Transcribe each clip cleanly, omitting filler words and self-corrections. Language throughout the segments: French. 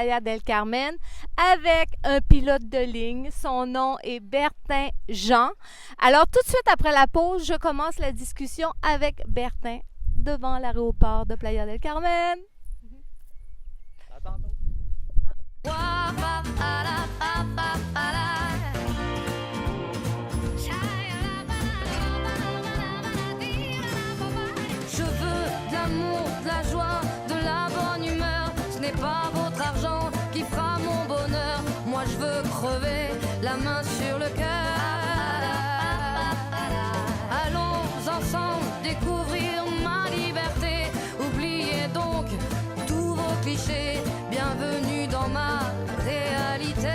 Playa del Carmen avec un pilote de ligne. Son nom est Bertin Jean. Alors, tout de suite après la pause, je commence la discussion avec Bertin devant l'aéroport de Playa del Carmen. À tantôt. Je veux de l'amour, de la joie, de la bonne humeur. Ce n'est pas votre argent qui fera mon bonheur. Moi je veux crever la main sur le cœur. Allons ensemble découvrir ma liberté. Oubliez donc tous vos clichés. Bienvenue dans ma réalité.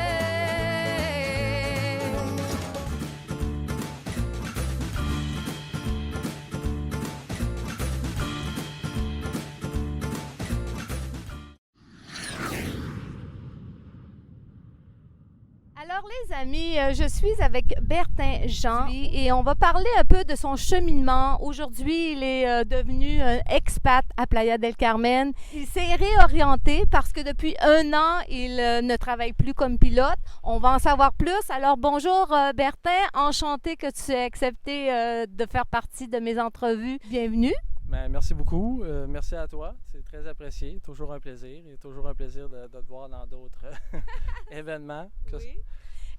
Alors les amis, je suis avec Bertin Jean et on va parler un peu de son cheminement. Aujourd'hui, il est devenu un expat à Playa del Carmen. Il s'est réorienté parce que depuis 1 an, il ne travaille plus comme pilote. On va en savoir plus. Alors bonjour Bertin, enchanté que tu aies accepté de faire partie de mes entrevues. Bienvenue. Ben, merci beaucoup. Merci à toi. C'est très apprécié. Toujours un plaisir. Et toujours un plaisir de te voir dans d'autres événements. Oui.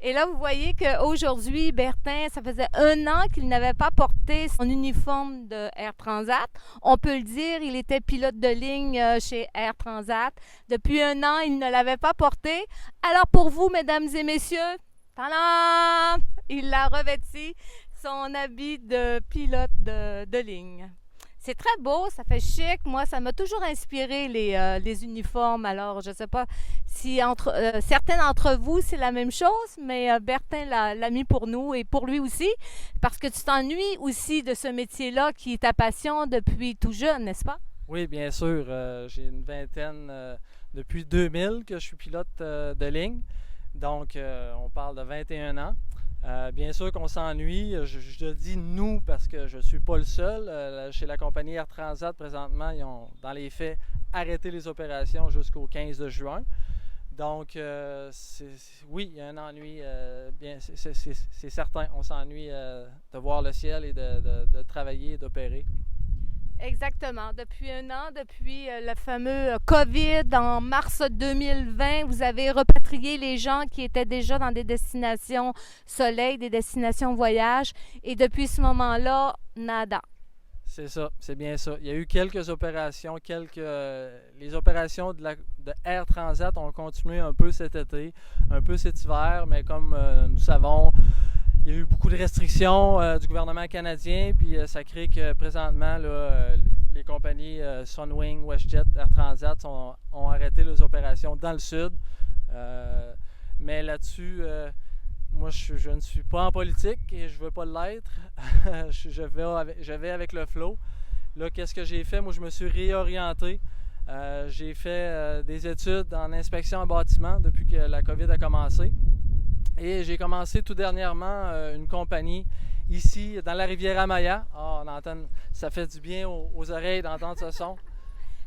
Et là, vous voyez qu'aujourd'hui, Bertin, ça faisait 1 an qu'il n'avait pas porté son uniforme de Air Transat. On peut le dire, il était pilote de ligne chez Air Transat. Depuis 1 an, il ne l'avait pas porté. Alors pour vous, mesdames et messieurs, tadam! Il a revêti son habit de pilote de ligne. C'est très beau, ça fait chic. Moi, ça m'a toujours inspiré les uniformes. Alors, je ne sais pas si certains d'entre vous, c'est la même chose, mais Bertin l'a mis pour nous et pour lui aussi, parce que tu t'ennuies aussi de ce métier-là qui est ta passion depuis tout jeune, n'est-ce pas? Oui, bien sûr. J'ai une vingtaine depuis 2000 que je suis pilote de ligne. Donc, on parle de 21 ans. Bien sûr qu'on s'ennuie, je dis nous parce que je ne suis pas le seul. Chez la compagnie Air Transat, présentement, ils ont, dans les faits, arrêté les opérations jusqu'au 15 de juin. Donc, oui, il y a un ennui, c'est certain. On s'ennuie de voir le ciel et de travailler et d'opérer. Exactement. Depuis 1 an, depuis le fameux COVID en mars 2020, vous avez repatrié les gens qui étaient déjà dans des destinations soleil, des destinations voyage. Et depuis ce moment-là, nada. C'est ça, c'est bien ça. Il y a eu quelques opérations, les opérations de Air Transat ont continué un peu cet été, un peu cet hiver, mais comme nous savons, il y a eu beaucoup de restrictions du gouvernement canadien, puis ça crée que présentement, là, les compagnies Sunwing, WestJet, Air Transat ont arrêté leurs opérations dans le sud. Mais là-dessus, moi, je ne suis pas en politique et je ne veux pas l'être. je vais avec le flow. Là, qu'est-ce que j'ai fait? Moi, je me suis réorienté. J'ai fait des études en inspection en bâtiment depuis que la COVID a commencé. Et j'ai commencé tout dernièrement une compagnie ici dans la Riviera Maya. Ah, on entend, ça fait du bien aux oreilles d'entendre ce son.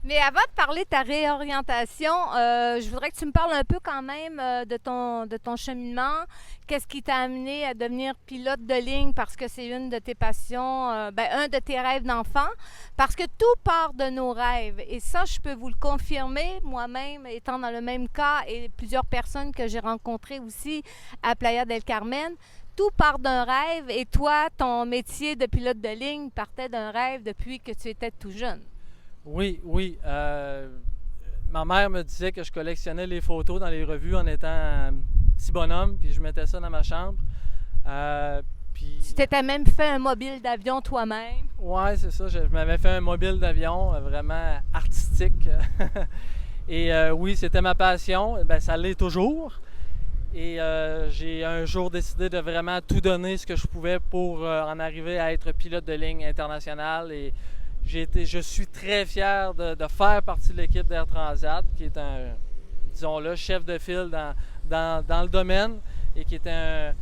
Mais avant de parler de ta réorientation, je voudrais que tu me parles un peu quand même de ton cheminement. Qu'est-ce qui t'a amené à devenir pilote de ligne? Parce que c'est une de tes passions, un de tes rêves d'enfant. Parce que tout part de nos rêves. Et ça, je peux vous le confirmer, moi-même, étant dans le même cas et plusieurs personnes que j'ai rencontrées aussi à Playa del Carmen. Tout part d'un rêve. Et toi, ton métier de pilote de ligne partait d'un rêve depuis que tu étais tout jeune. Oui. Ma mère me disait que je collectionnais les photos dans les revues en étant un petit bonhomme, puis je mettais ça dans ma chambre. Tu t'étais même fait un mobile d'avion toi-même. Oui, c'est ça. Je m'avais fait un mobile d'avion vraiment artistique. Et oui, c'était ma passion. Ben, ça l'est toujours. Et j'ai un jour décidé de vraiment tout donner ce que je pouvais pour en arriver à être pilote de ligne internationale. Et je suis très fier de faire partie de l'équipe d'Air Transat, qui est un, disons-le, chef de file dans le domaine et qui est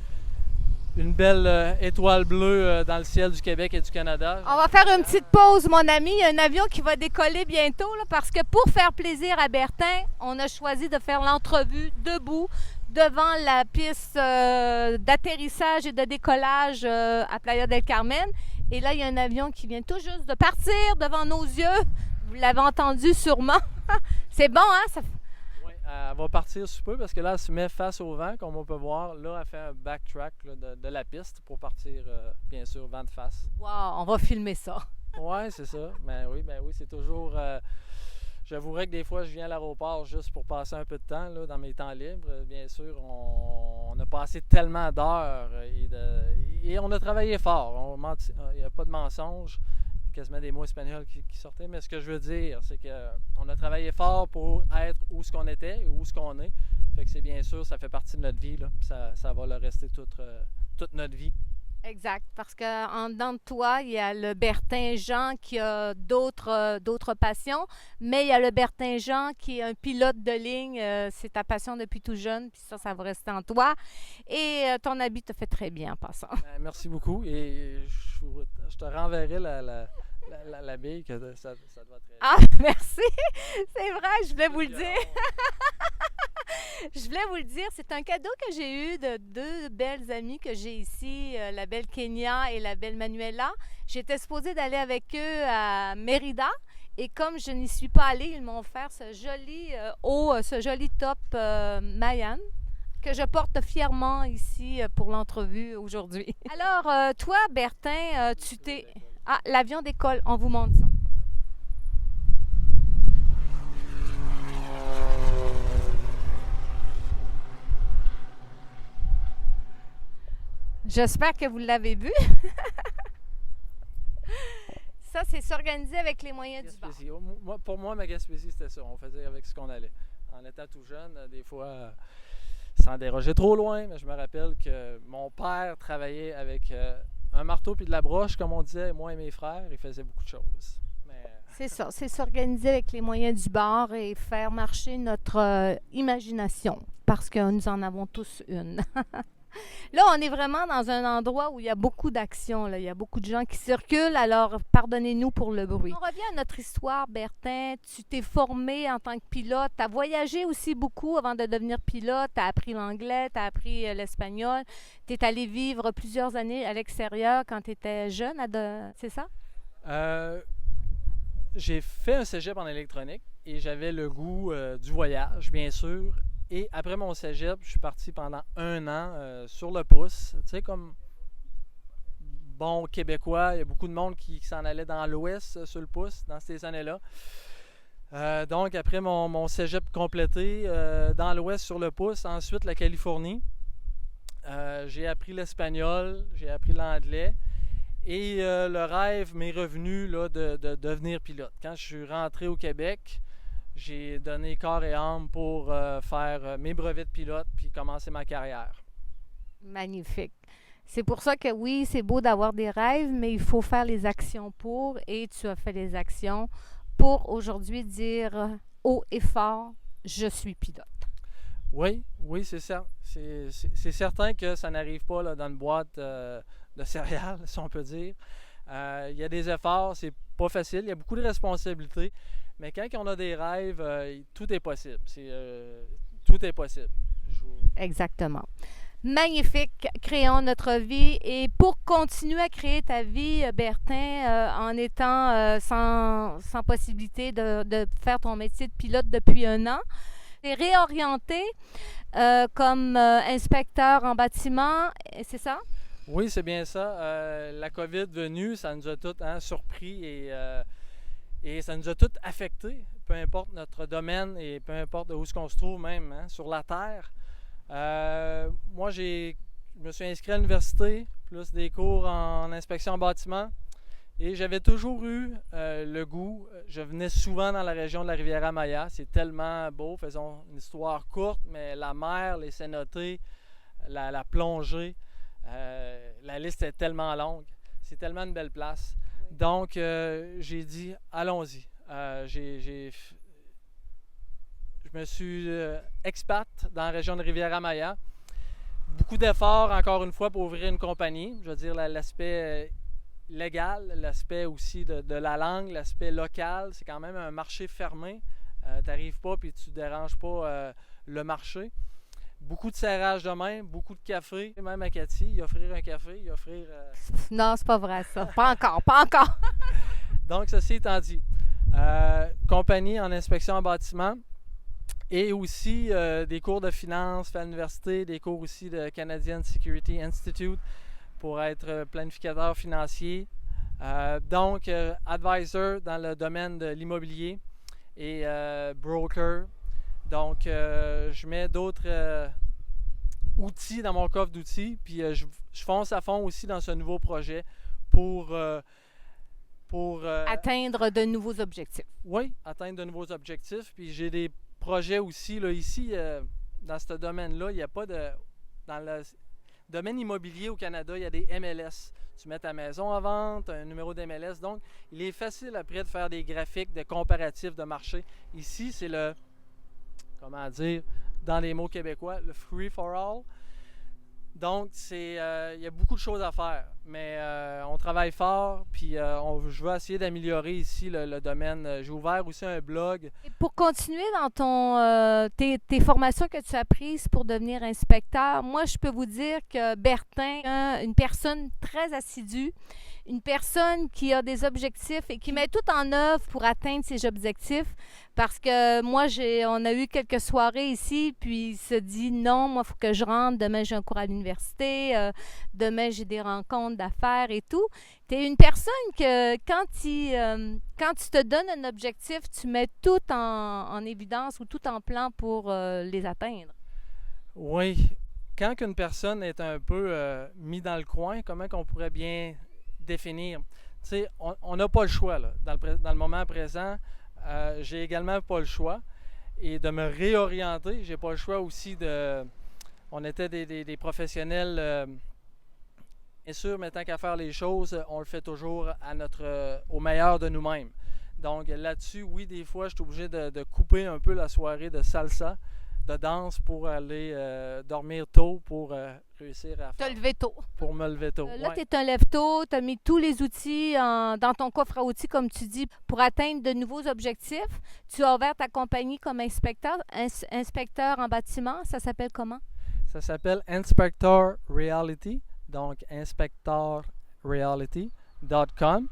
une belle étoile bleue dans le ciel du Québec et du Canada. On va faire une petite pause, mon ami. Il y a un avion qui va décoller bientôt là, parce que pour faire plaisir à Bertin, on a choisi de faire l'entrevue debout devant la piste d'atterrissage et de décollage à Playa del Carmen. Et là, il y a un avion qui vient tout juste de partir devant nos yeux. Vous l'avez entendu sûrement. C'est bon, hein? Oui, elle va partir sous peu parce que là, elle se met face au vent, comme on peut voir. Là, elle fait un backtrack là, de la piste pour partir, bien sûr, vent de face. Wow, on va filmer ça. Oui, c'est ça. Ben oui, c'est toujours... J'avouerais que des fois, je viens à l'aéroport juste pour passer un peu de temps là, dans mes temps libres. Bien sûr, on a passé tellement d'heures et on a travaillé fort. Il n'y a pas de mensonge. Quasiment des mots espagnols qui sortaient. Mais ce que je veux dire, c'est qu'on a travaillé fort pour être où ce qu'on était et où ce qu'on est. Fait que c'est bien sûr, ça fait partie de notre vie. Là. Ça va le rester toute notre vie. Exact, parce qu'en dedans de toi, il y a le Bertin Jean qui a d'autres passions, mais il y a le Bertin Jean qui est un pilote de ligne. C'est ta passion depuis tout jeune, puis ça va rester en toi. Et ton habit te fait très bien en passant. Merci beaucoup. Et je te renverrai la bille, que ça doit être... Ah, merci! C'est vrai, je voulais vous le dire. Je voulais vous le dire, c'est un cadeau que j'ai eu de deux belles amies que j'ai ici, la belle Kenya et la belle Manuela. J'étais supposée d'aller avec eux à Mérida et comme je n'y suis pas allée, ils m'ont offert ce joli haut, ce joli top Mayan que je porte fièrement ici pour l'entrevue aujourd'hui. Alors, toi, Bertin, tu t'es... Ah, l'avion décolle, on vous montre ça. J'espère que vous l'avez vu. Ça, c'est s'organiser avec les moyens du bord. Pour moi, ma Gaspésie, c'était ça. On faisait avec ce qu'on allait. En étant tout jeune, des fois, sans déroger trop loin, mais je me rappelle que mon père travaillait avec un marteau puis de la broche, comme on disait, moi et mes frères. Il faisait beaucoup de choses. C'est ça, c'est s'organiser avec les moyens du bord et faire marcher notre imagination, parce que nous en avons tous une. Là, on est vraiment dans un endroit où il y a beaucoup d'action. Il y a beaucoup de gens qui circulent, alors pardonnez-nous pour le bruit. On revient à notre histoire, Bertin. Tu t'es formé en tant que pilote. Tu as voyagé aussi beaucoup avant de devenir pilote. Tu as appris l'anglais, tu as appris l'espagnol. Tu es allé vivre plusieurs années à l'extérieur quand tu étais jeune. C'est ça? J'ai fait un cégep en électronique et j'avais le goût du voyage, bien sûr. Et après mon cégep, je suis parti pendant 1 an sur le pouce. Tu sais, comme bon Québécois, il y a beaucoup de monde qui s'en allait dans l'Ouest sur le pouce dans ces années-là. Donc, après mon cégep complété dans l'Ouest sur le pouce, ensuite la Californie, j'ai appris l'espagnol, j'ai appris l'anglais. Et le rêve m'est revenu là, de devenir pilote. Quand je suis rentré au Québec, j'ai donné corps et âme pour faire mes brevets de pilote puis commencer ma carrière. Magnifique. C'est pour ça que oui, c'est beau d'avoir des rêves, mais il faut faire les actions pour, et tu as fait les actions pour aujourd'hui dire haut et fort, je suis pilote. Oui, c'est ça. C'est certain que ça n'arrive pas là, dans une boîte de céréales, si on peut dire. Il y a des efforts, c'est pas facile, il y a beaucoup de responsabilités. Mais quand on a des rêves, tout est possible. Tout est possible. Exactement. Magnifique. Créons notre vie. Et pour continuer à créer ta vie, Bertin, en étant sans possibilité de faire ton métier de pilote depuis 1 an, tu es réorienté comme inspecteur en bâtiment, c'est ça? Oui, c'est bien ça. La COVID venue, ça nous a tous surpris et ça nous a tous affectés, peu importe notre domaine et peu importe où on se trouve même sur la Terre. Moi, je me suis inscrit à l'université, plus des cours en inspection en bâtiment. Et j'avais toujours eu le goût. Je venais souvent dans la région de la Riviera-Maya. C'est tellement beau. Faisons une histoire courte, mais la mer, les cénotes, la plongée, la liste est tellement longue. C'est tellement une belle place. Oui. Donc, j'ai dit, allons-y. Je me suis expat dans la région de Riviera-Maya. Beaucoup d'efforts, encore une fois, pour ouvrir une compagnie. Je veux dire, l'aspect légal, l'aspect aussi de la langue, l'aspect local. C'est quand même un marché fermé. Tu n'arrives pas et tu ne déranges pas le marché. Beaucoup de serrage de main, beaucoup de café. Même à Cathy, il offrir un café, il offrir... Non, c'est pas vrai ça. Pas encore, pas encore. Donc, ceci étant dit, compagnie en inspection en bâtiment et aussi des cours de finance à l'université, des cours aussi de Canadian Security Institute pour être planificateur financier. Donc, advisor dans le domaine de l'immobilier et broker. Donc, je mets d'autres outils dans mon coffre d'outils, puis je fonce à fond aussi dans ce nouveau projet pour atteindre de nouveaux objectifs. Oui, atteindre de nouveaux objectifs. Puis j'ai des projets aussi, là, ici, dans ce domaine-là, il n'y a pas de... Dans le domaine immobilier au Canada, il y a des MLS. Tu mets ta maison à vente, un numéro d'MLS. Donc, il est facile après de faire des graphiques de comparatifs de marché. Ici, c'est le... Comment dire, dans les mots québécois, le free for all. Donc, il y a beaucoup de choses à faire, mais on travaille fort, puis je veux essayer d'améliorer ici le domaine. J'ai ouvert aussi un blog. Et pour continuer dans tes formations que tu as prises pour devenir inspecteur, moi, je peux vous dire que Bertin, une personne très assidue, une personne qui a des objectifs et qui met tout en œuvre pour atteindre ses objectifs. Parce que moi, on a eu quelques soirées ici, puis il se dit non, moi, il faut que je rentre. Demain, j'ai un cours à l'université. Demain, j'ai des rencontres d'affaires et tout. Tu es une personne que quand tu te donnes un objectif, tu mets tout en évidence ou tout en plan pour les atteindre. Oui. Quand une personne est un peu mise dans le coin, comment on pourrait bien définir? Tu sais, on n'a pas le choix, là. Dans le moment présent, j'ai également pas le choix et de me réorienter. J'ai pas le choix aussi de... On était des professionnels, bien sûr, mais tant qu'à faire les choses, on le fait toujours au meilleur de nous-mêmes. Donc là-dessus, oui, des fois, je suis obligé de couper un peu la soirée de salsa, de danse pour aller dormir tôt, pour réussir à te lever tôt. Pour me lever tôt. Là, tu es un lève-tôt, tu as mis tous les outils dans ton coffre à outils, comme tu dis, pour atteindre de nouveaux objectifs. Tu as ouvert ta compagnie comme inspecteur en bâtiment. Ça s'appelle comment? Ça s'appelle Inspector Reality, donc inspectorreality.com.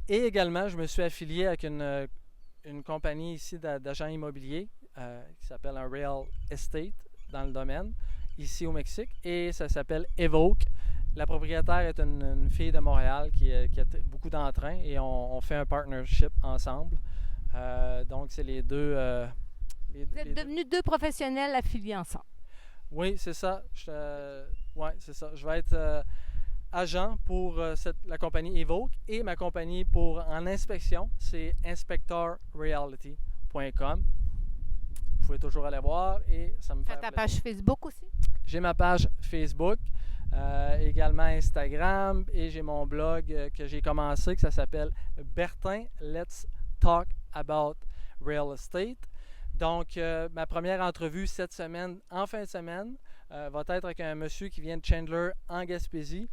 Et également, je me suis affilié avec une compagnie ici d'agents immobiliers qui s'appelle un Real Estate dans le domaine, ici au Mexique, et ça s'appelle Evoque. La propriétaire est une fille de Montréal qui a beaucoup d'entrain et on fait un partnership ensemble. Donc, c'est les deux... Vous êtes devenus deux professionnels affiliés ensemble. Oui, c'est ça. Oui, c'est ça. Je vais être agent pour la compagnie Evoque et ma compagnie en inspection, c'est inspectorreality.com. Vous pouvez toujours aller voir et ça me fait ta page Facebook aussi? J'ai ma page Facebook, également Instagram et j'ai mon blog que j'ai commencé qui ça s'appelle Bertin Let's Talk About Real Estate. Donc, ma première entrevue cette semaine, en fin de semaine, va être avec un monsieur qui vient de Chandler en Gaspésie,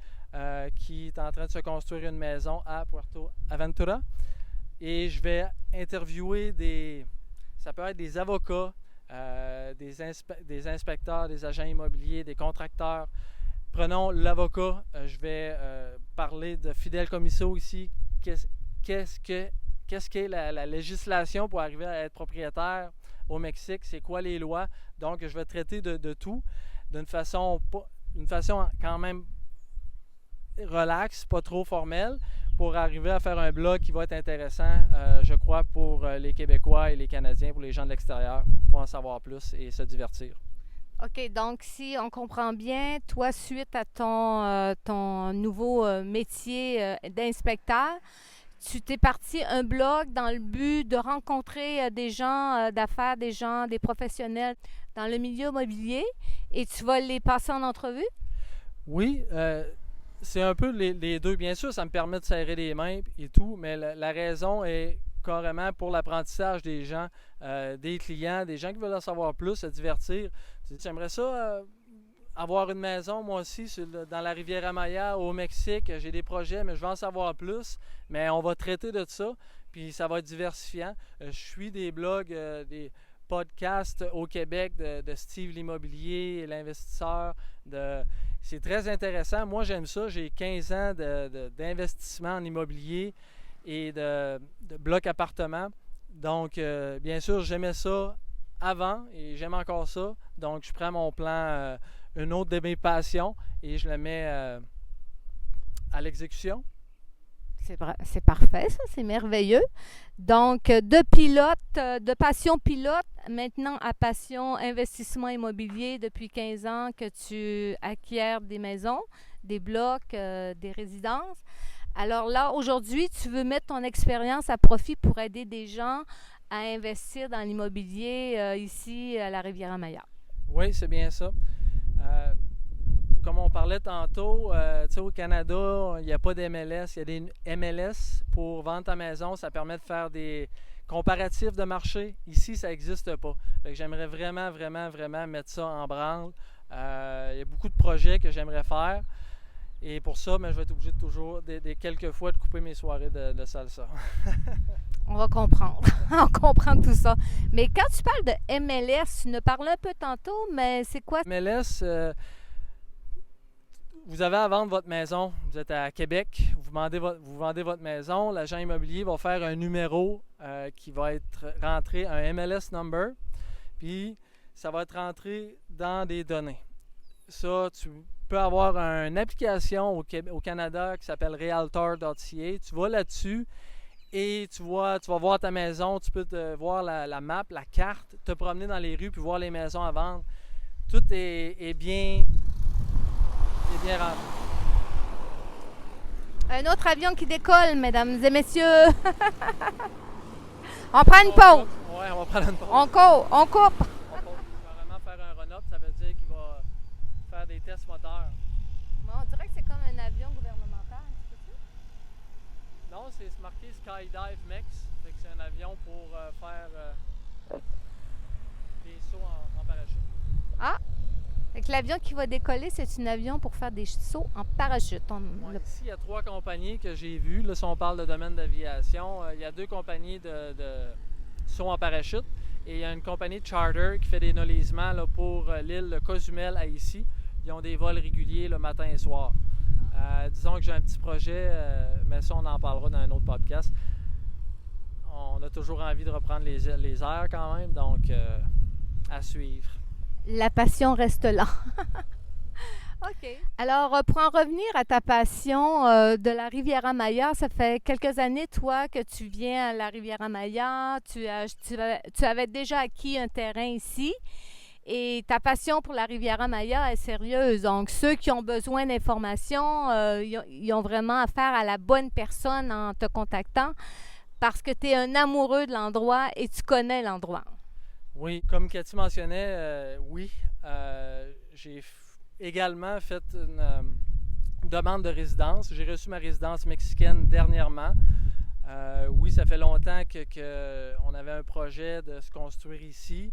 qui est en train de se construire une maison à Puerto Aventura. Et je vais interviewer ça peut être des avocats, des inspecteurs, des agents immobiliers, des contracteurs. Prenons l'avocat, je vais parler de Fidel Comiso ici. Qu'est-ce qu'est la législation pour arriver à être propriétaire au Mexique? C'est quoi les lois? Donc, je vais traiter de tout d'une façon quand même relax, pas trop formelle, pour arriver à faire un blog qui va être intéressant, je crois, pour les Québécois et les Canadiens, pour les gens de l'extérieur, pour en savoir plus et se divertir. OK, donc si on comprend bien, toi, suite à ton nouveau métier d'inspecteur, tu t'es parti un blog dans le but de rencontrer des gens d'affaires, des professionnels dans le milieu immobilier et tu vas les passer en entrevue? Oui, c'est un peu les deux. Bien sûr, ça me permet de serrer les mains et tout, mais la raison est carrément pour l'apprentissage des gens, des clients, des gens qui veulent en savoir plus, se divertir. J'aimerais ça avoir une maison, moi aussi, dans la Riviera Maya, au Mexique. J'ai des projets, mais je veux en savoir plus. Mais on va traiter de ça, puis ça va être diversifiant. Je suis des blogs, des podcasts au Québec de Steve l'immobilier, l'investisseur. C'est très intéressant. Moi, j'aime ça. J'ai 15 ans d'investissement en immobilier et de blocs appartements. Donc, bien sûr, j'aimais ça avant et j'aime encore ça. Donc, je prends mon plan, une autre de mes passions, et je la mets à l'exécution. C'est parfait, ça, c'est merveilleux. Donc, de pilote, de passion pilote, maintenant à passion investissement immobilier depuis 15 ans que tu acquiers des maisons, des blocs, des résidences. Alors là, aujourd'hui, tu veux mettre ton expérience à profit pour aider des gens à investir dans l'immobilier ici à la Riviera Maya. Oui, c'est bien ça. Comme on parlait tantôt, au Canada, il n'y a pas d'MLS. Il y a des MLS pour vendre ta maison. Ça permet de faire des comparatifs de marché. Ici, ça n'existe pas. J'aimerais vraiment, vraiment, vraiment mettre ça en branle. Il y a beaucoup de projets que j'aimerais faire. Et pour ça, je vais être obligé de toujours, quelques fois, de couper mes soirées de salsa. On va comprendre. On comprend tout ça. Mais quand tu parles de MLS, tu nous parlais un peu tantôt, mais c'est quoi? MLS, vous avez à vendre votre maison. Vous êtes à Québec, vous vendez votre maison. L'agent immobilier va faire un numéro qui va être rentré, un MLS number. Puis, ça va être rentré dans des données. Ça, tu peux avoir une application au Canada qui s'appelle realtor.ca. Tu vas là-dessus et tu vas voir ta maison. Tu peux voir la map, la carte, te promener dans les rues puis voir les maisons à vendre. Tout est bien rendu. Un autre avion qui décolle, mesdames et messieurs. On prend une pause. Oui, on va prendre une pause. On coupe. On va vraiment faire un run-up. Ça veut dire qu'il va faire des tests moteurs. Bon, on dirait que c'est comme un avion gouvernemental. Non, c'est marqué Skydive Mix. C'est un avion pour faire des sauts en parachute. Ah! Fait que l'avion qui va décoller, c'est un avion pour faire des sauts en parachute. Ici, il y a 3 compagnies que j'ai vues. Là, si on parle de domaine d'aviation, il y a 2 compagnies de sauts en parachute. Et il y a une compagnie de charter qui fait des nolisements là, pour l'île Cozumel à ici. Ils ont des vols réguliers le matin et soir. Disons que j'ai un petit projet, mais ça, on en parlera dans un autre podcast. On a toujours envie de reprendre les airs quand même, donc à suivre. La passion reste là. OK. Alors, pour en revenir à ta passion de la Riviera Maya, ça fait quelques années, toi, que tu viens à la Riviera Maya. Tu avais déjà acquis un terrain ici. Et ta passion pour la Riviera Maya est sérieuse. Donc, ceux qui ont besoin d'informations, ils ont vraiment affaire à la bonne personne en te contactant parce que tu es un amoureux de l'endroit et tu connais l'endroit. Oui, comme Cathy mentionnait, oui. J'ai également fait une demande de résidence. J'ai reçu ma résidence mexicaine dernièrement. Oui, ça fait longtemps qu'on avait un projet de se construire ici.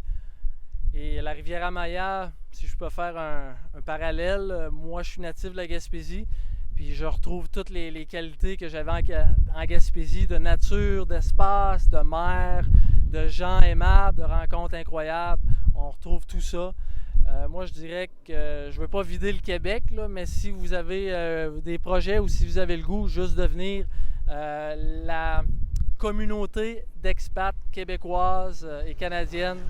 Et la Riviera Maya, si je peux faire un parallèle, moi je suis natif de la Gaspésie, puis je retrouve toutes les qualités que j'avais en Gaspésie, de nature, d'espace, de mer, de gens aimables, de rencontres incroyables. On retrouve tout ça. Moi je dirais que je ne veux pas vider le Québec, là, mais si vous avez des projets ou si vous avez le goût juste de venir, la communauté d'expats québécoises et canadiennes.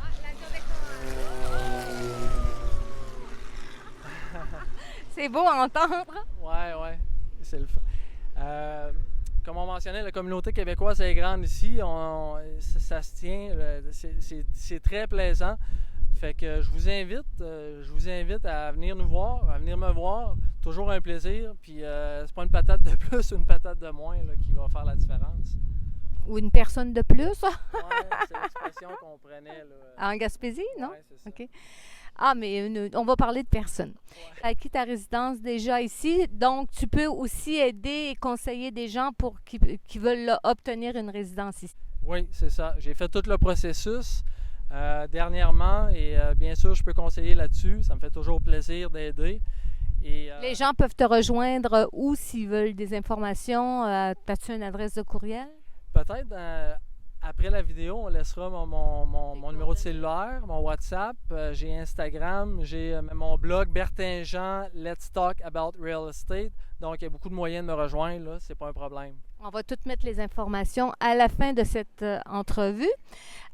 C'est beau à entendre. Ouais, c'est le fun. Comme on mentionnait, la communauté québécoise est grande ici. Ça se tient. C'est très plaisant. Fait que je vous invite à venir nous voir, à venir me voir. Toujours un plaisir. Puis c'est pas une patate de plus ou une patate de moins là, qui va faire la différence. Ou une personne de plus. Oui, c'est l'expression qu'on prenait. Là. En Gaspésie, non? Oui, c'est ça. OK. Ah, mais on va parler de personnes. Ouais. Tu as acquis ta résidence déjà ici, donc tu peux aussi aider et conseiller des gens qui veulent obtenir une résidence ici. Oui, c'est ça. J'ai fait tout le processus. dernièrement. Et bien sûr, je peux conseiller là-dessus. Ça me fait toujours plaisir d'aider. Et, Les gens peuvent te rejoindre où s'ils veulent des informations? As-tu une adresse de courriel? peut-être après la vidéo, on laissera mon numéro de cellulaire, mon WhatsApp. J'ai Instagram, j'ai mon blog Bertin Jean, Let's Talk About Real Estate. Donc, il y a beaucoup de moyens de me rejoindre, là, c'est pas un problème. On va tout mettre les informations à la fin de cette entrevue.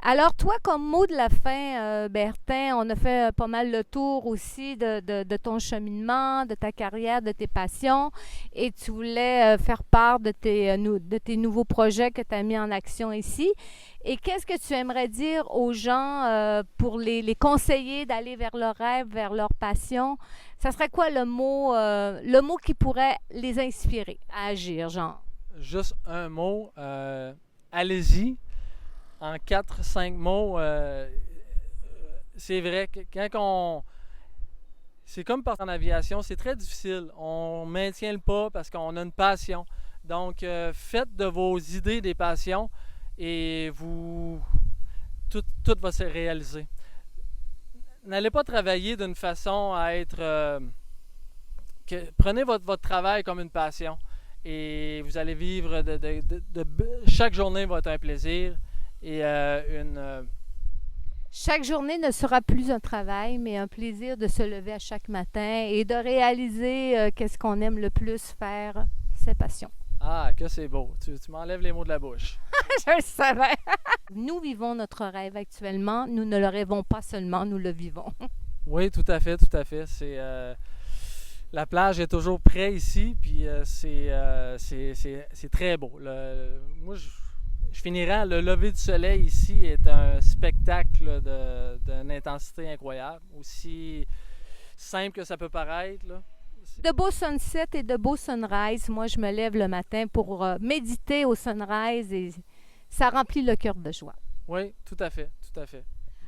Alors, toi, comme mot de la fin, Bertin, on a fait pas mal le tour aussi de ton cheminement, de ta carrière, de tes passions, et tu voulais faire part de tes nouveaux projets que tu as mis en action ici. Et qu'est-ce que tu aimerais dire aux gens pour les conseiller d'aller vers leur rêve, vers leur passion? Ça serait quoi le mot qui pourrait les inspirer à agir, genre? Juste un mot, allez-y. En 4-5 mots, c'est vrai que c'est comme partir en aviation, c'est très difficile. On maintient le pas parce qu'on a une passion. Donc, faites de vos idées des passions et tout va se réaliser. N'allez pas travailler d'une façon à être... prenez votre travail comme une passion. Et vous allez vivre chaque journée va être un plaisir et Chaque journée ne sera plus un travail, mais un plaisir de se lever à chaque matin et de réaliser qu'est-ce qu'on aime le plus faire, ses passions. Ah, que c'est beau. Tu m'enlèves les mots de la bouche. Je le savais. Nous vivons notre rêve actuellement. Nous ne le rêvons pas seulement, nous le vivons. Oui, tout à fait, tout à fait. La plage est toujours près ici, puis c'est très beau. Moi, je finirais, le lever du soleil ici est un spectacle d'une intensité incroyable, aussi simple que ça peut paraître, là. De beaux sunsets et de beaux sunrise. Moi, je me lève le matin pour méditer au sunrise et ça remplit le cœur de joie. Oui, tout à fait, tout à fait.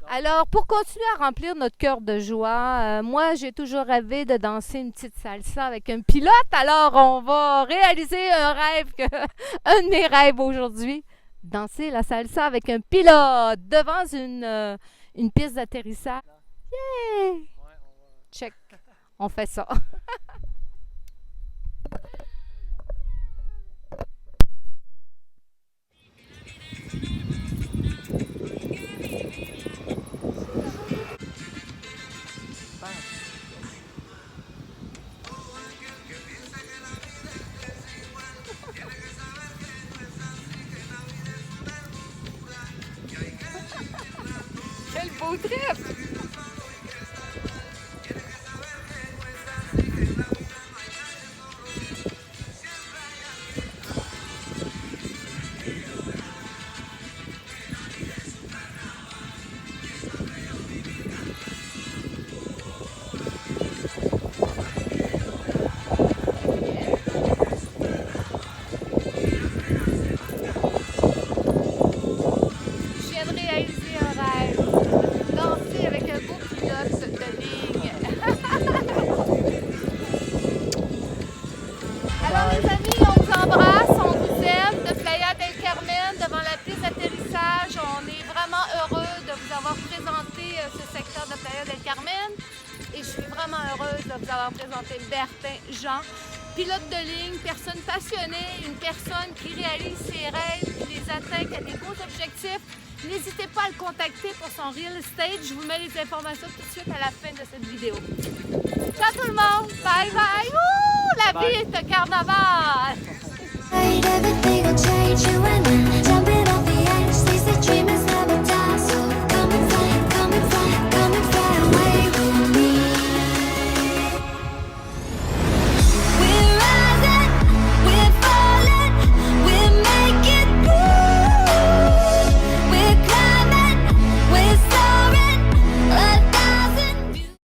Alors, pour continuer à remplir notre cœur de joie, moi, j'ai toujours rêvé de danser une petite salsa avec un pilote. Alors, on va réaliser un de mes rêves aujourd'hui. Danser la salsa avec un pilote devant une piste d'atterrissage. Yeah! Check. On fait ça. Quel beau trip! Heureuse de vous avoir présenté Bertin Jean, pilote de ligne, personne passionnée, une personne qui réalise ses rêves, qui les atteint, qui a des beaux objectifs. N'hésitez pas à le contacter pour son real estate. Je vous mets les informations tout de suite à la fin de cette vidéo. Ciao tout le monde! Bye bye! Ouh, la vie est un carnaval!